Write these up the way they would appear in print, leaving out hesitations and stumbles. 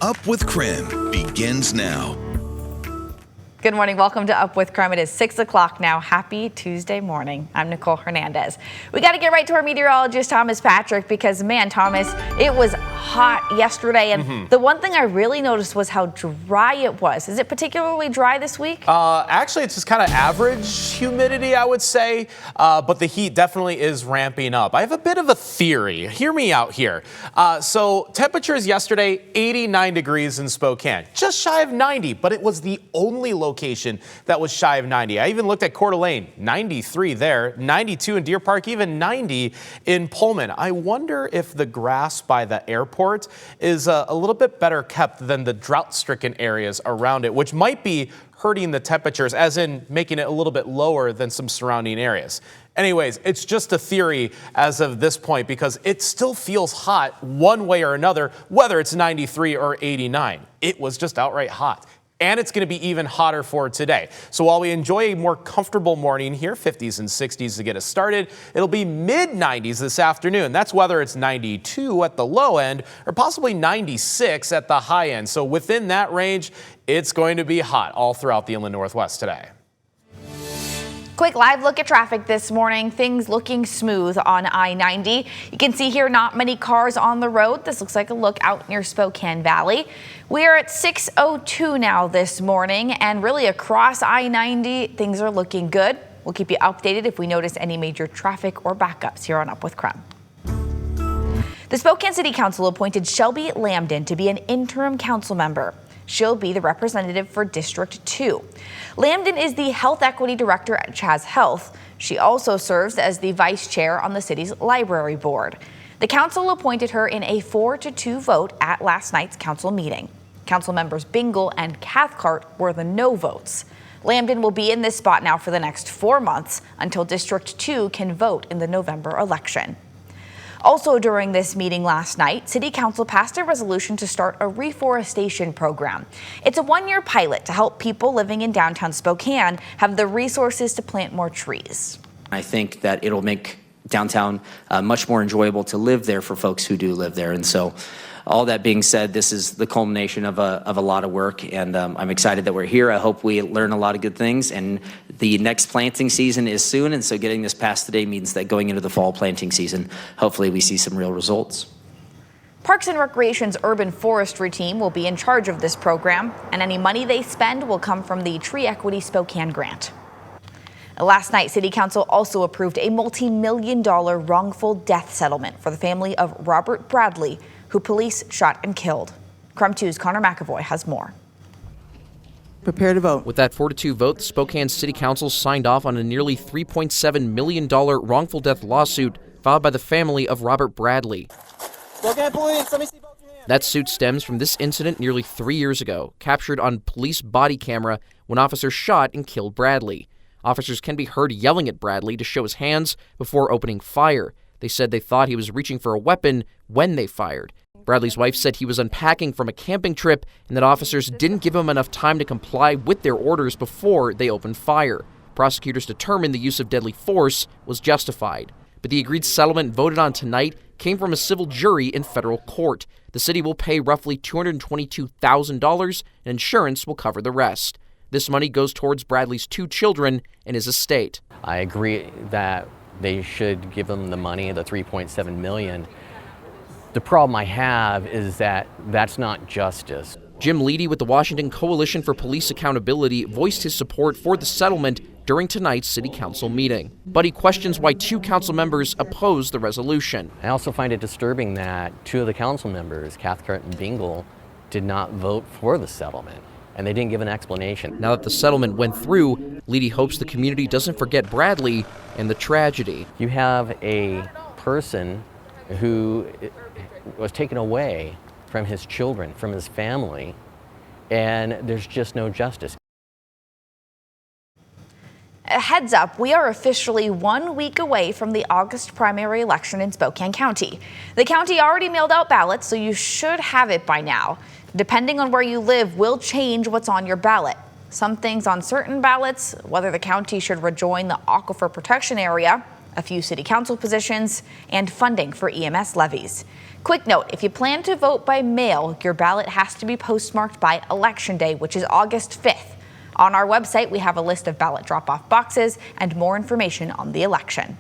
Up with KREM begins now. Good morning. Welcome to Up with KREM. It is 6 o'clock now. Happy Tuesday morning. I'm Nicole Hernandez. We got to get right to our meteorologist, Thomas Patrick, because, man, Thomas, it was hot yesterday. And the one thing I really noticed was how dry it was. Is it particularly dry this week? Actually, it's just kind of average humidity, I would say. But the heat definitely is ramping up. I have a bit of a theory. Hear me out here. So temperatures yesterday, 89 degrees in Spokane. Just shy of 90, but it was the only location that was shy of 90. I even looked at Coeur d'Alene, 93 there, 92 in Deer Park, even 90 in Pullman. I wonder if the grass by the airport is a little bit better kept than the drought-stricken areas around it, which might be hurting the temperatures, as in making it a little bit lower than some surrounding areas. Anyways, it's just a theory as of this point because it still feels hot one way or another, whether it's 93 or 89. It was just outright hot. And it's going to be even hotter for today. So while we enjoy a more comfortable morning here, 50s and 60s to get us started, it'll be mid-90s this afternoon. That's whether it's 92 at the low end or possibly 96 at the high end. So within that range, it's going to be hot all throughout the inland Northwest today. Quick live look at traffic this morning. Things looking smooth on I-90. You can see here not many cars on the road. This looks like a look out near Spokane Valley. We are at 6:02 now this morning, and really across I-90, things are looking good. We'll keep you updated if we notice any major traffic or backups here on Up with KREM. The Spokane City Council appointed Shelby Lambden to be an interim council member. She'll be the representative for District 2. Lambden is the Health Equity Director at Chaz Health. She also serves as the Vice Chair on the city's Library Board. The council appointed her in a 4-2 vote at last night's council meeting. Council members Bingle and Cathcart were the no votes. Lambden will be in this spot now for the next 4 months until District 2 can vote in the November election. Also during this meeting last night, City Council passed a resolution to start a reforestation program. It's a 1-year pilot to help people living in downtown Spokane have the resources to plant more trees. I think that it'll make downtown much more enjoyable to live there for folks who do live there. And so all that being said, this is the culmination of a lot of work, and I'm excited that we're here. I hope we learn a lot of good things, and the next planting season is soon, and so getting this passed today means that going into the fall planting season, hopefully we see some real results. Parks and Recreation's urban forestry team will be in charge of this program, and any money they spend will come from the Tree Equity Spokane grant. Last night, City Council also approved a multi-million-dollar wrongful death settlement for the family of Robert Bradley, who police shot and killed. KREM 2's Connor McAvoy has more. Prepare to vote. With that 4-2 vote, the Spokane City Council signed off on a nearly $3.7 million wrongful death lawsuit filed by the family of Robert Bradley. Spokane Police, let me see both your hands. That suit stems from this incident nearly 3 years ago, captured on police body camera when officers shot and killed Bradley. Officers can be heard yelling at Bradley to show his hands before opening fire. They said they thought he was reaching for a weapon when they fired. Bradley's wife said he was unpacking from a camping trip and that officers didn't give him enough time to comply with their orders before they opened fire. Prosecutors determined the use of deadly force was justified. But the agreed settlement voted on tonight came from a civil jury in federal court. The city will pay roughly $222,000 and insurance will cover the rest. This money goes towards Bradley's 2 children and his estate. I agree that they should give them the money, the $3.7 million. The problem I have is that that's not justice. Jim Leedy with the Washington Coalition for Police Accountability voiced his support for the settlement during tonight's City Council meeting. But he questions why 2 council members opposed the resolution. I also find it disturbing that 2 of the council members, Cathcart and Bingle, did not vote for the settlement, and they didn't give an explanation. Now that the settlement went through, Leedy hopes the community doesn't forget Bradley and the tragedy. You have a person who was taken away from his children, from his family, and there's just no justice. A heads up, we are officially 1 week away from the August primary election in Spokane County. The county already mailed out ballots, so you should have it by now. Depending on where you live will change what's on your ballot. Some things on certain ballots, whether the county should rejoin the Aquifer Protection Area, a few city council positions, and funding for EMS levies. Quick note, if you plan to vote by mail, your ballot has to be postmarked by Election Day, which is August 5th. On our website, we have a list of ballot drop-off boxes and more information on the election.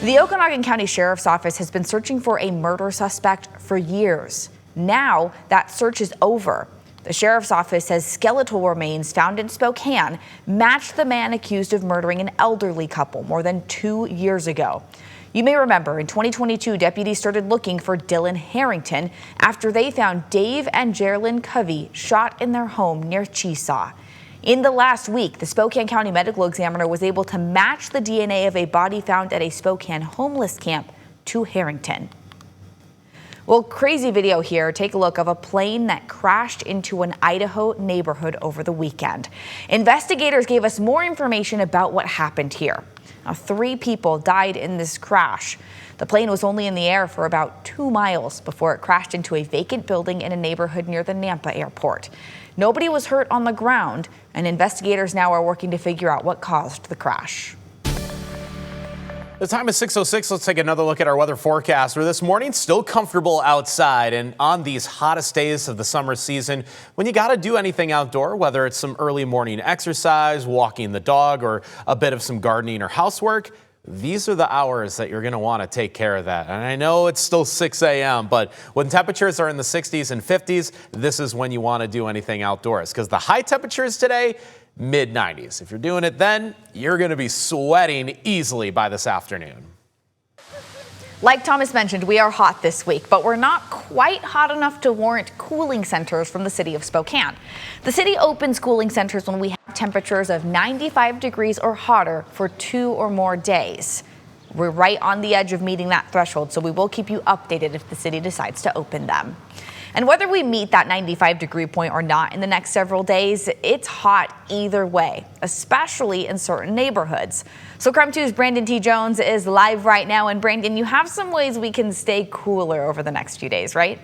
The Okanagan County Sheriff's Office has been searching for a murder suspect for years. Now that search is over. The Sheriff's Office says skeletal remains found in Spokane matched the man accused of murdering an elderly couple more than 2 years ago. You may remember in 2022, deputies started looking for Dylan Harrington after they found Dave and Geraldine Covey shot in their home near Cheesaw. In the last week, the Spokane County Medical Examiner was able to match the DNA of a body found at a Spokane homeless camp to Harrington. Well, crazy video here. Take a look of a plane that crashed into an Idaho neighborhood over the weekend. Investigators gave us more information about what happened here. Now, 3 people died in this crash. The plane was only in the air for about 2 miles before it crashed into a vacant building in a neighborhood near the Nampa airport. Nobody was hurt on the ground, and investigators now are working to figure out what caused the crash. The time is 6:06. Let's take another look at our weather forecast. For this morning, still comfortable outside and on these hottest days of the summer season. When you got to do anything outdoor, whether it's some early morning exercise, walking the dog, or a bit of some gardening or housework, these are the hours that you're going to want to take care of that. And I know it's still 6 a.m., but when temperatures are in the 60s and 50s, this is when you want to do anything outdoors, because the high temperatures today, mid-90s. If you're doing it then, you're going to be sweating easily by this afternoon. Like Thomas mentioned, we are hot this week, but we're not quite hot enough to warrant cooling centers from the city of Spokane. The city opens cooling centers when we have temperatures of 95 degrees or hotter for 2 or more days. We're right on the edge of meeting that threshold, so we will keep you updated if the city decides to open them. And whether we meet that 95-degree point or not in the next several days, it's hot either way, especially in certain neighborhoods. So KREM 2's Brandon T. Jones is live right now. And Brandon, you have some ways we can stay cooler over the next few days, right?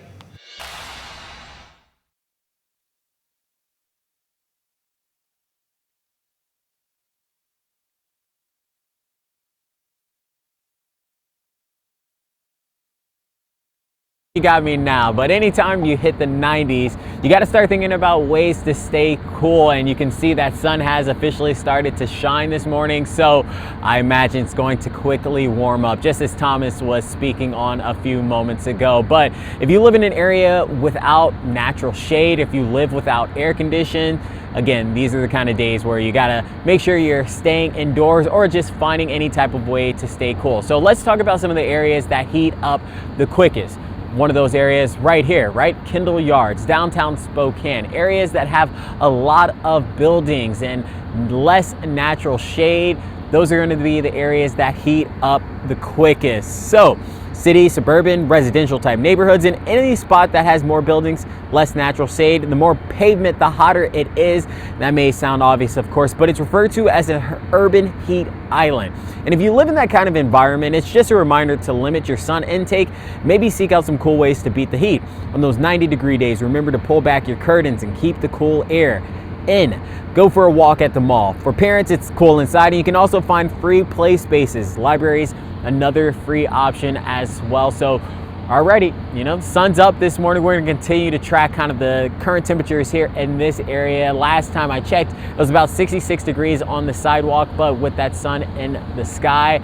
You got me now, but anytime you hit the 90s, you got to start thinking about ways to stay cool, and you can see that sun has officially started to shine this morning, so I imagine it's going to quickly warm up, just as Thomas was speaking on a few moments ago. But if you live in an area without natural shade, if you live without air conditioning, again, these are the kind of days where you gotta make sure you're staying indoors or just finding any type of way to stay cool. So let's talk about some of the areas that heat up the quickest. One of those areas right here, right? Kendall Yards, downtown Spokane, areas that have a lot of buildings and less natural shade. Those are going to be the areas that heat up the quickest. So city, suburban, residential type neighborhoods, in any spot that has more buildings, less natural shade, the more pavement, the hotter it is. That may sound obvious, of course, but it's referred to as an urban heat island. And if you live in that kind of environment, it's just a reminder to limit your sun intake, maybe seek out some cool ways to beat the heat. On those 90-degree days, remember to pull back your curtains and keep the cool air in. Go for a walk at the mall. For parents, it's cool inside, and you can also find free play spaces, libraries, another free option as well. So already, sun's up this morning. We're gonna continue to track kind of the current temperatures here in this area. Last time I checked, it was about 66 degrees on the sidewalk, but with that sun in the sky,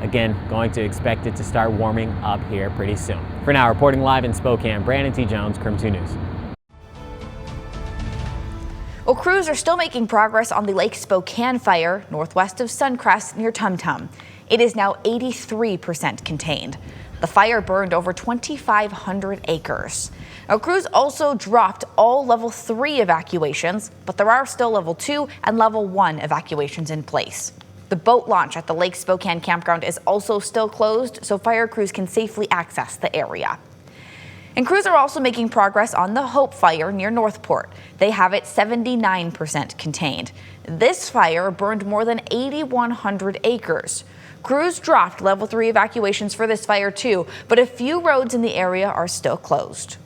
again, going to expect it to start warming up here pretty soon. For now, reporting live in Spokane, Brandon T. Jones, KREM 2 News. Well, crews are still making progress on the Lake Spokane fire northwest of Suncrest near Tum Tum. It is now 83% contained. The fire burned over 2,500 acres. Now, crews also dropped all level 3 evacuations, but there are still level 2 and level 1 evacuations in place. The boat launch at the Lake Spokane campground is also still closed, so fire crews can safely access the area. And crews are also making progress on the Hope fire near Northport. They have it 79% contained. This fire burned more than 8,100 acres. Crews dropped level 3 evacuations for this fire too, but a few roads in the area are still closed.